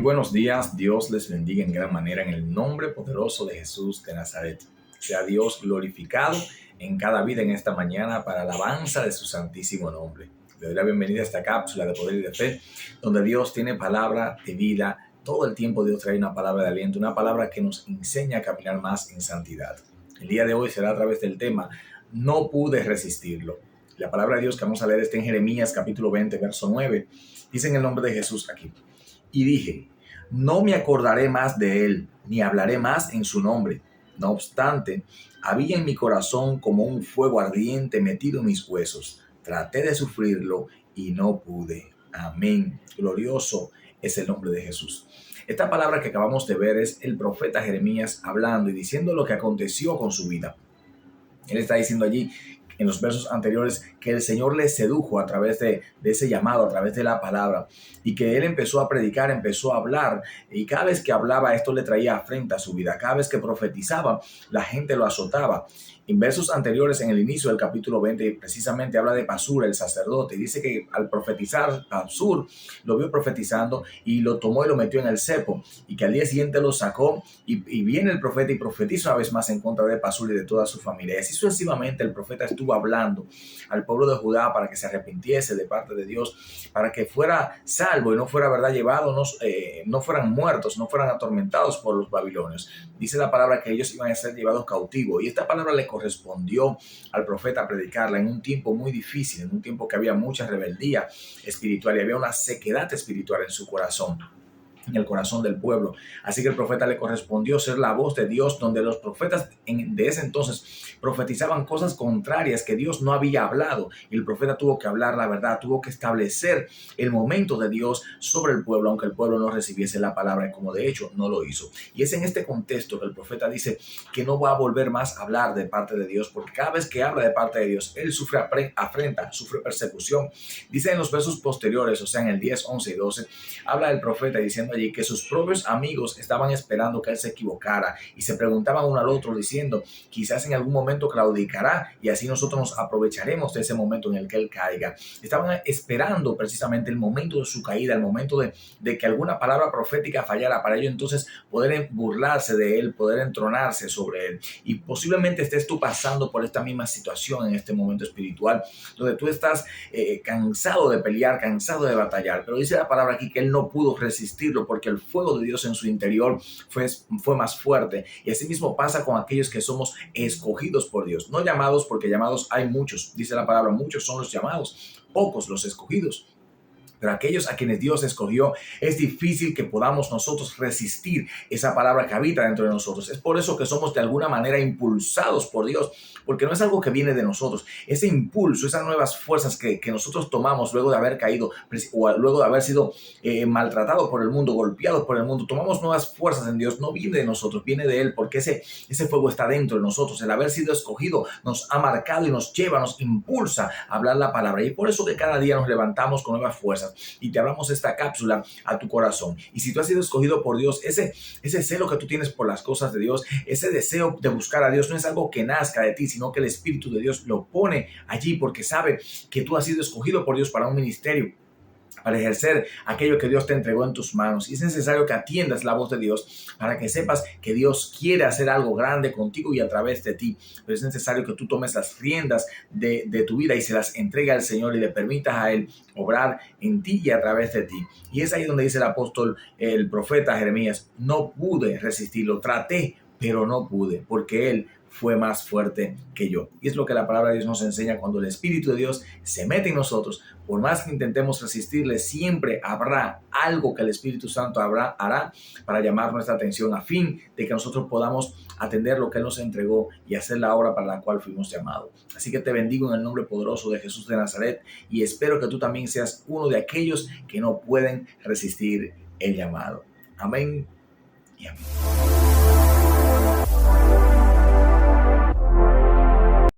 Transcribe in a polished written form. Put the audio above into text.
buenos días, Dios les bendiga en gran manera en el nombre poderoso de Jesús de Nazaret. Sea Dios glorificado en cada vida en esta mañana para alabanza de su santísimo nombre. Le doy la bienvenida a esta cápsula de poder y de fe, donde Dios tiene palabra de vida. Todo el tiempo Dios trae una palabra de aliento, una palabra que nos enseña a caminar más en santidad. El día de hoy será a través del tema "No pude resistirlo". La palabra de Dios que vamos a leer está en Jeremías capítulo 20, verso 9. Dice en el nombre de Jesús aquí: y dije, no me acordaré más de él, ni hablaré más en su nombre. No obstante, había en mi corazón como un fuego ardiente metido en mis huesos. Traté de sufrirlo y no pude. Amén. Glorioso es el nombre de Jesús. Esta palabra que acabamos de ver es el profeta Jeremías hablando y diciendo lo que aconteció con su vida. Él está diciendo allí en los versos anteriores que el Señor le sedujo a través de ese llamado, a través de la palabra, y que él empezó a predicar, empezó a hablar, y cada vez que hablaba esto le traía afrenta a su vida. Cada vez que profetizaba, la gente lo azotaba. En versos anteriores, en el inicio del capítulo 20, precisamente habla de Pasur, el sacerdote, y dice que al profetizar, Pasur lo vio profetizando y lo tomó y lo metió en el cepo, y que al día siguiente lo sacó, y viene el profeta y profetiza una vez más en contra de Pasur y de toda su familia. Y así sucesivamente el profeta estuvo hablando al pueblo de Judá para que se arrepintiese de parte de Dios, para que fuera salvo y no fuera, ¿verdad?, llevado, no fueran muertos, no fueran atormentados por los babilonios. Dice la palabra que ellos iban a ser llevados cautivos, y esta palabra le correspondió al profeta predicarla en un tiempo muy difícil, en un tiempo que había mucha rebeldía espiritual y había una sequedad espiritual en su corazón, en el corazón del pueblo. Así que el profeta le correspondió ser la voz de Dios, donde los profetas de ese entonces profetizaban cosas contrarias que Dios no había hablado, y el profeta tuvo que hablar la verdad, tuvo que establecer el momento de Dios sobre el pueblo, aunque el pueblo no recibiese la palabra, como de hecho no lo hizo. Y es en este contexto que el profeta dice que no va a volver más a hablar de parte de Dios, porque cada vez que habla de parte de Dios, él sufre afrenta, sufre persecución. Dice en los versos posteriores, o sea en el 10, 11 y 12, habla el profeta diciendo allí que sus propios amigos estaban esperando que él se equivocara y se preguntaban uno al otro diciendo, quizás en algún momento claudicará y así nosotros nos aprovecharemos de ese momento en el que él caiga. Estaban esperando precisamente el momento de su caída, el momento de que alguna palabra profética fallara, para ello entonces poder burlarse de él, poder entronarse sobre él. Y posiblemente estés tú pasando por esta misma situación en este momento espiritual, donde tú estás cansado de pelear, cansado de batallar, pero dice la palabra aquí que él no pudo resistirlo porque el fuego de Dios en su interior fue más fuerte. Y así mismo pasa con aquellos que somos escogidos por Dios, no llamados, porque llamados hay muchos, dice la palabra, muchos son los llamados, pocos los escogidos. Pero aquellos a quienes Dios escogió, es difícil que podamos nosotros resistir esa palabra que habita dentro de nosotros. Es por eso que somos de alguna manera impulsados por Dios, porque no es algo que viene de nosotros. Ese impulso, esas nuevas fuerzas que nosotros tomamos luego de haber caído o luego de haber sido maltratados por el mundo, golpeados por el mundo, tomamos nuevas fuerzas en Dios. No viene de nosotros, viene de Él, porque ese fuego está dentro de nosotros. El haber sido escogido nos ha marcado y nos lleva, nos impulsa a hablar la palabra. Y por eso que cada día nos levantamos con nuevas fuerzas y te hablamos esta cápsula a tu corazón. Y si tú has sido escogido por Dios, ese celo que tú tienes por las cosas de Dios, ese deseo de buscar a Dios, no es algo que nazca de ti, sino que el Espíritu de Dios lo pone allí porque sabe que tú has sido escogido por Dios para un ministerio, para ejercer aquello que Dios te entregó en tus manos. Y es necesario que atiendas la voz de Dios para que sepas que Dios quiere hacer algo grande contigo y a través de ti. Pero es necesario que tú tomes las riendas de tu vida y se las entregue al Señor y le permitas a Él obrar en ti y a través de ti. Y es ahí donde dice el apóstol, el profeta Jeremías, no pude resistirlo, traté, pero no pude, porque Él fue más fuerte que yo. Y es lo que la palabra de Dios nos enseña: cuando el Espíritu de Dios se mete en nosotros, por más que intentemos resistirle, siempre habrá algo que el Espíritu Santo hará para llamar nuestra atención, a fin de que nosotros podamos atender lo que Él nos entregó y hacer la obra para la cual fuimos llamados. Así que te bendigo en el nombre poderoso de Jesús de Nazaret, y espero que tú también seas uno de aquellos que no pueden resistir el llamado. Amén y amén.